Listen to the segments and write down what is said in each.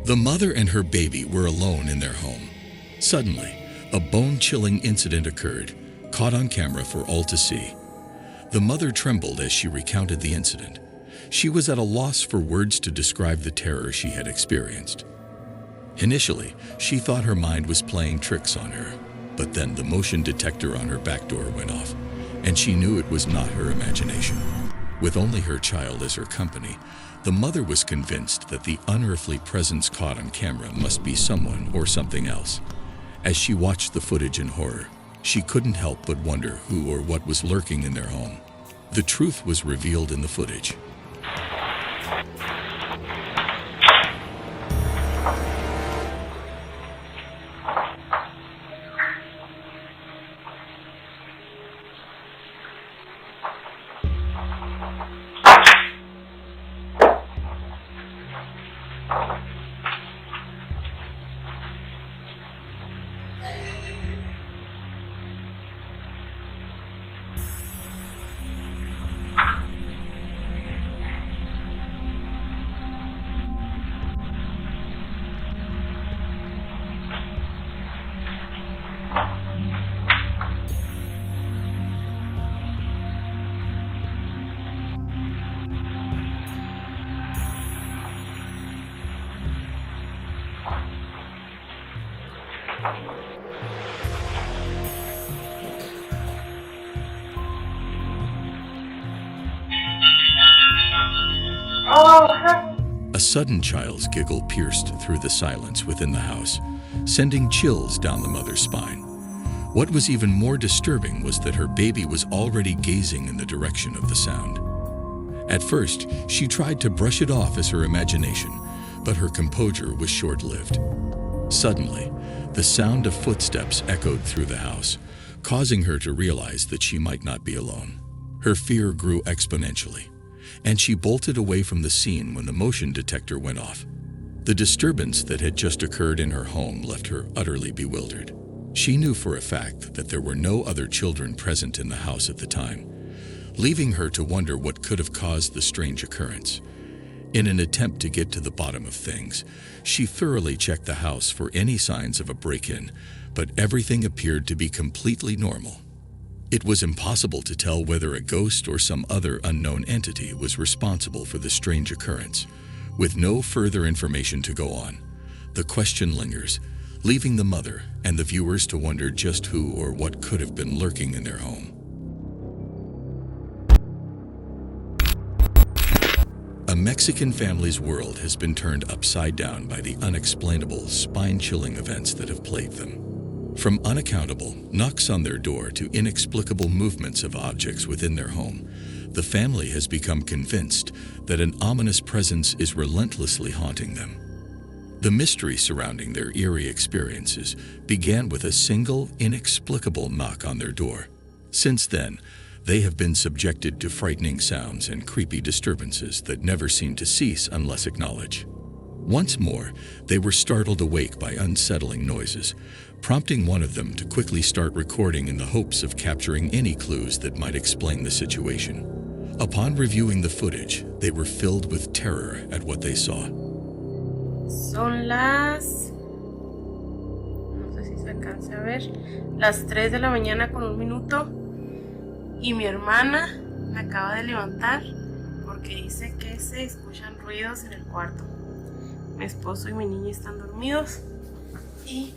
The mother and her baby were alone in their home. Suddenly, a bone-chilling incident occurred, caught on camera for all to see. The mother trembled as she recounted the incident. She was at a loss for words to describe the terror she had experienced. Initially, she thought her mind was playing tricks on her, but then the motion detector on her back door went off, and she knew it was not her imagination. With only her child as her company, the mother was convinced that the unearthly presence caught on camera must be someone or something else. As she watched the footage in horror, she couldn't help but wonder who or what was lurking in their home. The truth was revealed in the footage. A sudden child's giggle pierced through the silence within the house, sending chills down the mother's spine. What was even more disturbing was that her baby was already gazing in the direction of the sound. At first, she tried to brush it off as her imagination, but her composure was short-lived. Suddenly, the sound of footsteps echoed through the house, causing her to realize that she might not be alone. Her fear grew exponentially, and she bolted away from the scene when the motion detector went off. The disturbance that had just occurred in her home left her utterly bewildered. She knew for a fact that there were no other children present in the house at the time, leaving her to wonder what could have caused the strange occurrence. In an attempt to get to the bottom of things, she thoroughly checked the house for any signs of a break-in, but everything appeared to be completely normal. It was impossible to tell whether a ghost or some other unknown entity was responsible for the strange occurrence. With no further information to go on, the question lingers, leaving the mother and the viewers to wonder just who or what could have been lurking in their home. A Mexican family's world has been turned upside down by the unexplainable, spine-chilling events that have plagued them. From unaccountable knocks on their door to inexplicable movements of objects within their home, the family has become convinced that an ominous presence is relentlessly haunting them. The mystery surrounding their eerie experiences began with a single, inexplicable knock on their door. Since then, they have been subjected to frightening sounds and creepy disturbances that never seem to cease unless acknowledged. Once more, they were startled awake by unsettling noises, prompting one of them to quickly start recording in the hopes of capturing any clues that might explain the situation. Upon reviewing the footage, they were filled with terror at what they saw. Son las... no sé si se alcanza a ver, las 3 de la mañana con 1 minuto, y mi hermana me acaba de levantar porque dice que se escuchan ruidos en el cuarto. Mi esposo y mi niña están dormidos y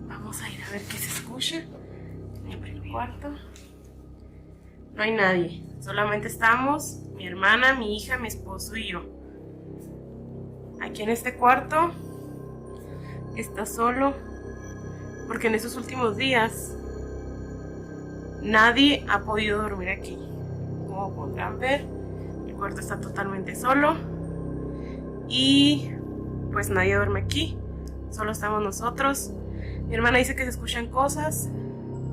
vamos a ir a ver qué se escucha en el cuarto. No hay nadie, solamente estamos mi hermana, mi hija, mi esposo y yo. Aquí en este cuarto está solo porque en estos últimos días nadie ha podido dormir aquí. Como podrán ver, el cuarto está totalmente solo y pues nadie duerme aquí, solo estamos nosotros. Mi hermana dice que se escuchan cosas,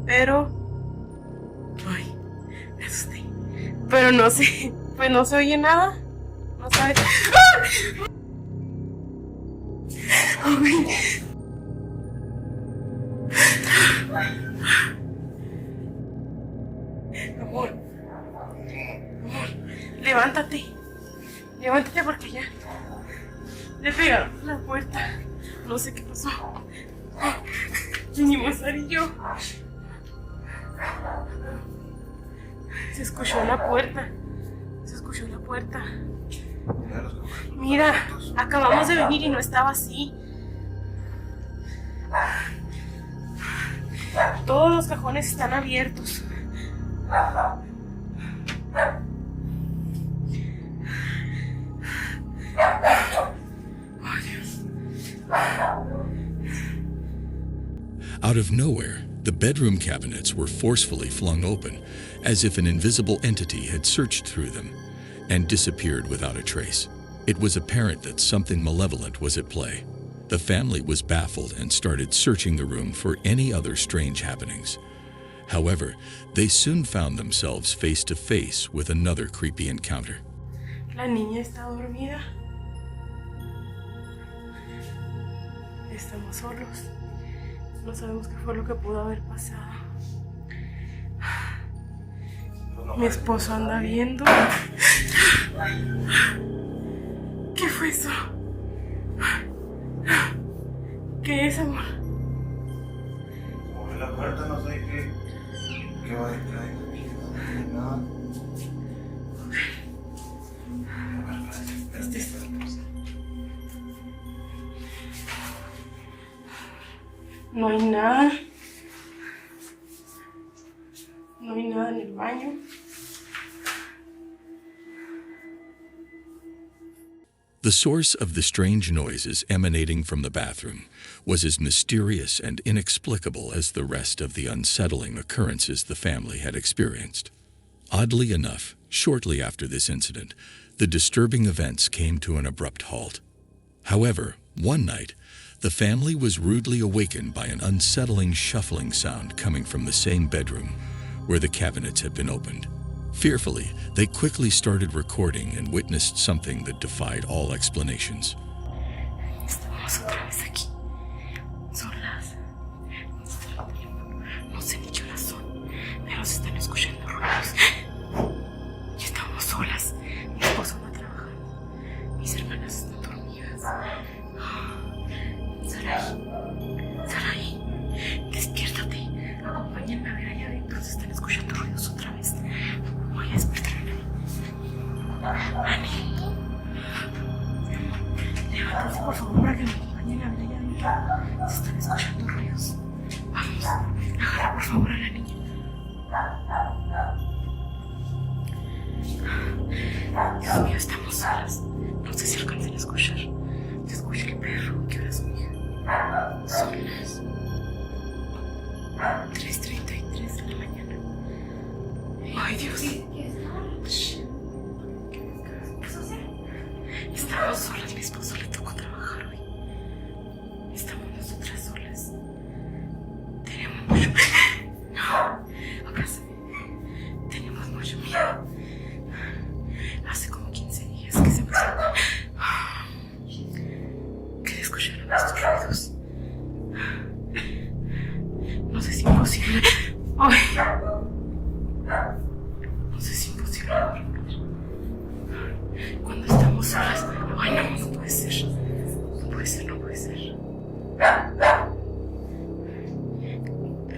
pero ay, me asusté. Pero no sé, pues no se oye nada. No sabe. ¡Ah! Amor, levántate porque ya. Le pegaron a la puerta. No sé qué pasó. Vinimos Sara y yo. Se escuchó la puerta. Se escuchó la puerta. Mira, acabamos de venir y no estaba así. Todos los cajones están abiertos. Oh, Dios. Out of nowhere, the bedroom cabinets were forcefully flung open, as if an invisible entity had searched through them and disappeared without a trace. It was apparent that something malevolent was at play. The family was baffled and started searching the room for any other strange happenings. However, they soon found themselves face to face with another creepy encounter. La niña está dormida. Estamos solos. No sabemos qué fue lo que pudo haber pasado. Mi esposo anda viendo. ¿Qué fue eso? ¿Qué es, amor? Mover la puerta, no sé qué va a distraer. Nada. No hay nada. No hay nada en el baño. The source of the strange noises emanating from the bathroom was as mysterious and inexplicable as the rest of the unsettling occurrences the family had experienced. Oddly enough, shortly after this incident, the disturbing events came to an abrupt halt. However, one night, the family was rudely awakened by an unsettling shuffling sound coming from the same bedroom where the cabinets had been opened. Fearfully, they quickly started recording and witnessed something that defied all explanations. Estamos otra vez aquí. Son las... No sé ni qué horas son, pero se están escuchando ruidos. Y estamos solas. Mi esposo no trabaja. Mis hermanas están dormidas. Sarai, despiértate. Acompáñenme a ver allá adentro. Se están escuchando ruidos otra vez. Voy a despertarme. Ani. Levántate, por favor, para que me acompañen a ver allá adentro. Se están escuchando ruidos. Vamos, agarra por favor a la niña. Dios mío, estamos solas. No sé si alcancen a escuchar. Se escucha el perro. ¿Qué hora es, mi hija? Son las 3:33 de la mañana. Ay, Dios. Estamos solas, mi esposo le tocó trabajar hoy. Estamos nosotras solas. Tenemos mucho miedo. No, abrázame. Tenemos mucho miedo. Hace como 15 días que se empezó. Que escucharon estos ruidos. No sé si es imposible. Ay. No sé si es imposible dormir. Cuando estamos solas. Ay, no, no puede ser. No puede ser, no puede ser.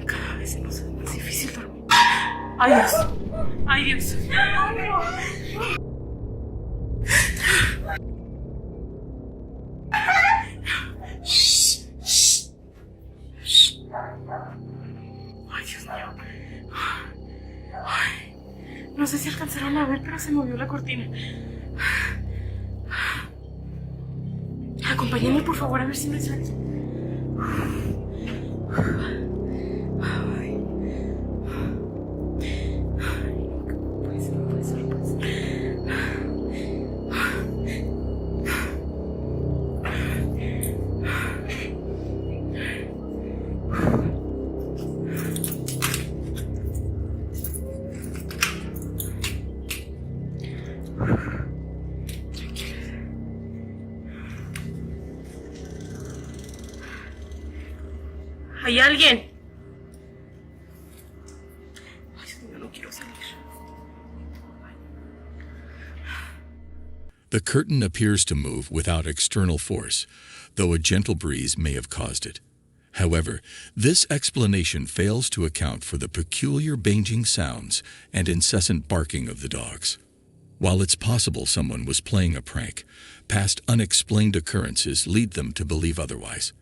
Cada vez se nos hace más difícil dormir. Ay, Dios. Ay, Dios. Ay, Dios mío. Ay, no sé si alcanzaron a ver, pero se movió la cortina. Acompáñenme, por favor, a ver si me sale. Ay. No puede ser, no puede ser, no puede ser. ¿Hay alguien? Ay, Dios mío, no quiero salir. The curtain appears to move without external force, though a gentle breeze may have caused it. However, this explanation fails to account for the peculiar banging sounds and incessant barking of the dogs. While it's possible someone was playing a prank, past unexplained occurrences lead them to believe otherwise.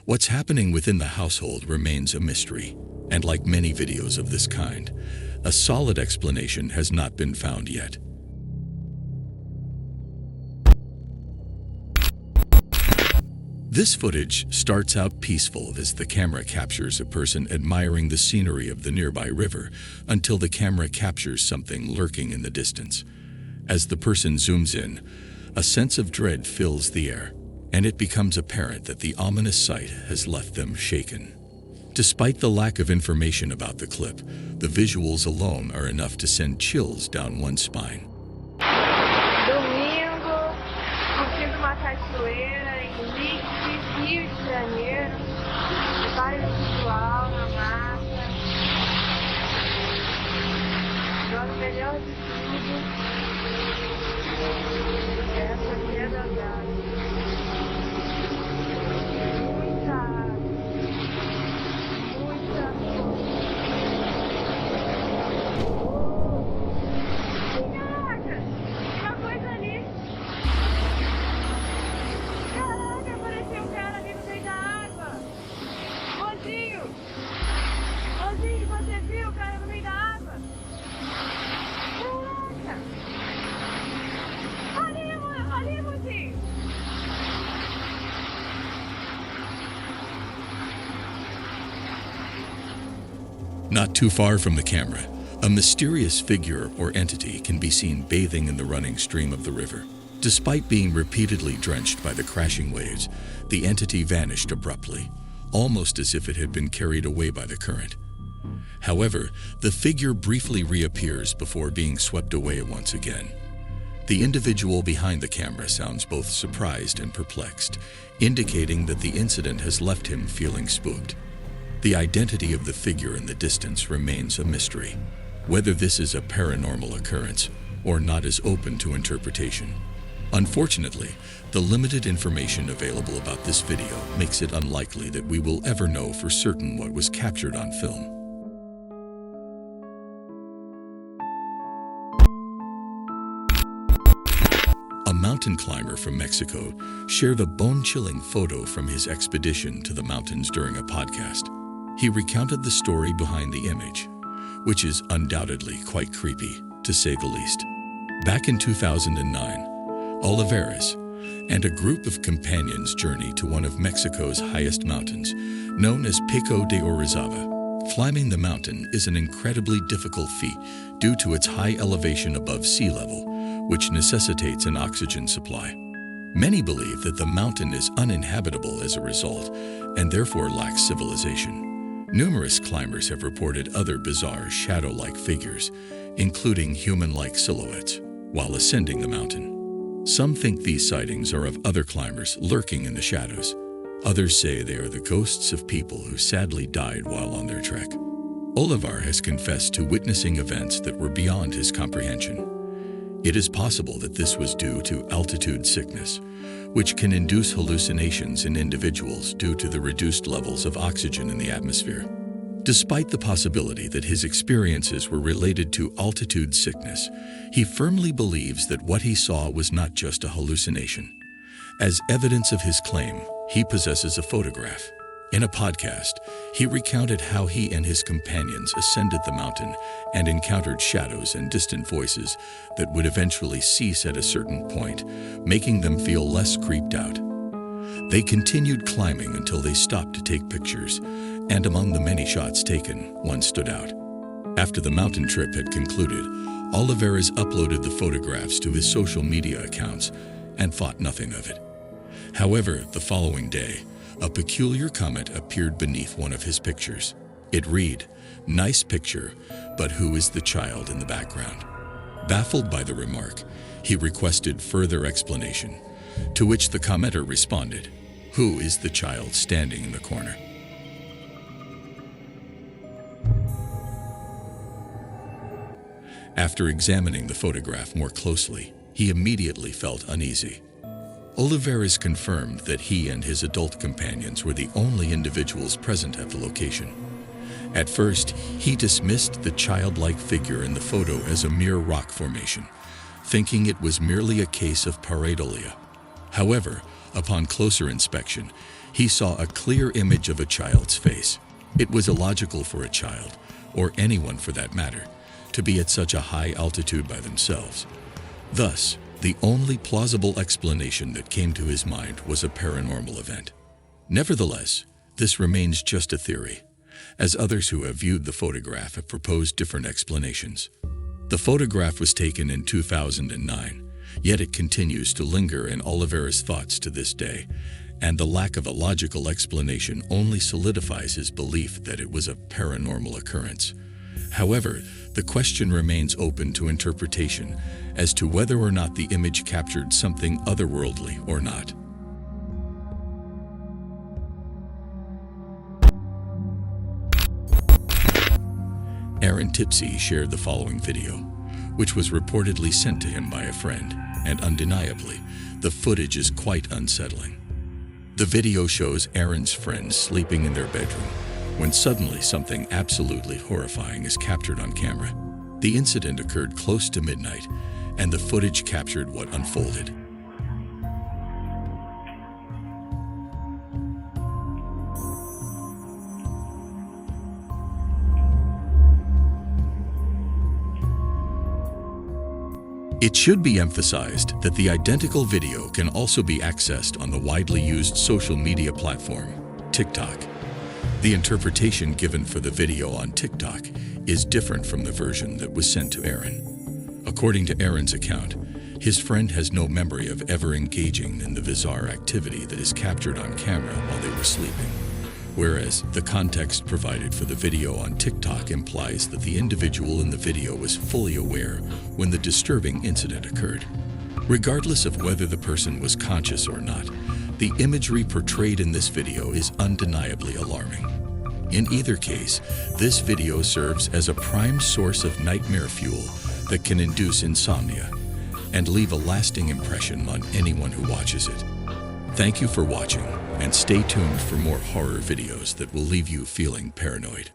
What's happening within the household remains a mystery, and like many videos of this kind, a solid explanation has not been found yet. This footage starts out peaceful as the camera captures a person admiring the scenery of the nearby river until the camera captures something lurking in the distance. As the person zooms in, a sense of dread fills the air, and it becomes apparent that the ominous sight has left them shaken. Despite the lack of information about the clip, the visuals alone are enough to send chills down one's spine. Domingo, curtindo uma cachoeira em Rio de Janeiro, bairro visual na mata. Agora o melhor de tudo, essa queda d'água. Muita água, muita água. Caraca, uma coisa ali. Caraca, apareceu um cara ali no meio da água. Mozinho, você viu o cara no meio da água? Caraca. Ali, mozinho. Not too far from the camera, a mysterious figure or entity can be seen bathing in the running stream of the river. Despite being repeatedly drenched by the crashing waves, the entity vanished abruptly, almost as if it had been carried away by the current. However, the figure briefly reappears before being swept away once again. The individual behind the camera sounds both surprised and perplexed, indicating that the incident has left him feeling spooked. The identity of the figure in the distance remains a mystery. Whether this is a paranormal occurrence or not is open to interpretation. Unfortunately, the limited information available about this video makes it unlikely that we will ever know for certain what was captured on film. A mountain climber from Mexico shared a bone-chilling photo from his expedition to the mountains during a podcast. He recounted the story behind the image, which is undoubtedly quite creepy, to say the least. Back in 2009, Olivares and a group of companions journeyed to one of Mexico's highest mountains, known as Pico de Orizaba. Climbing the mountain is an incredibly difficult feat due to its high elevation above sea level, which necessitates an oxygen supply. Many believe that the mountain is uninhabitable as a result, and therefore lacks civilization. Numerous climbers have reported other bizarre shadow-like figures, including human-like silhouettes, while ascending the mountain. Some think these sightings are of other climbers lurking in the shadows. Others say they are the ghosts of people who sadly died while on their trek. Olivar has confessed to witnessing events that were beyond his comprehension. It is possible that this was due to altitude sickness, which can induce hallucinations in individuals due to the reduced levels of oxygen in the atmosphere. Despite the possibility that his experiences were related to altitude sickness, he firmly believes that what he saw was not just a hallucination. As evidence of his claim, he possesses a photograph. In a podcast, he recounted how he and his companions ascended the mountain and encountered shadows and distant voices that would eventually cease at a certain point, making them feel less creeped out. They continued climbing until they stopped to take pictures, and among the many shots taken, one stood out. After the mountain trip had concluded, Olivares uploaded the photographs to his social media accounts and thought nothing of it. However, the following day, a peculiar comment appeared beneath one of his pictures. It read, "Nice picture, but who is the child in the background?" Baffled by the remark, he requested further explanation, to which the commenter responded, "Who is the child standing in the corner?" After examining the photograph more closely, he immediately felt uneasy. Oliveras confirmed that he and his adult companions were the only individuals present at the location. At first, he dismissed the childlike figure in the photo as a mere rock formation, thinking it was merely a case of pareidolia. However, upon closer inspection, he saw a clear image of a child's face. It was illogical for a child, or anyone for that matter, to be at such a high altitude by themselves. Thus, the only plausible explanation that came to his mind was a paranormal event. Nevertheless, this remains just a theory, as others who have viewed the photograph have proposed different explanations. The photograph was taken in 2009, yet it continues to linger in Oliveras' thoughts to this day, and the lack of a logical explanation only solidifies his belief that it was a paranormal occurrence. However, the question remains open to interpretation as to whether or not the image captured something otherworldly or not. Aaron Tipsy shared the following video, which was reportedly sent to him by a friend, and undeniably, the footage is quite unsettling. The video shows Aaron's friends sleeping in their bedroom when suddenly something absolutely horrifying is captured on camera. The incident occurred close to midnight, and the footage captured what unfolded. It should be emphasized that the identical video can also be accessed on the widely used social media platform, TikTok. The interpretation given for the video on TikTok is different from the version that was sent to Aaron. According to Aaron's account, his friend has no memory of ever engaging in the bizarre activity that is captured on camera while they were sleeping, whereas the context provided for the video on TikTok implies that the individual in the video was fully aware when the disturbing incident occurred. Regardless of whether the person was conscious or not, the imagery portrayed in this video is undeniably alarming. In either case, this video serves as a prime source of nightmare fuel that can induce insomnia and leave a lasting impression on anyone who watches it. Thank you for watching, and stay tuned for more horror videos that will leave you feeling paranoid.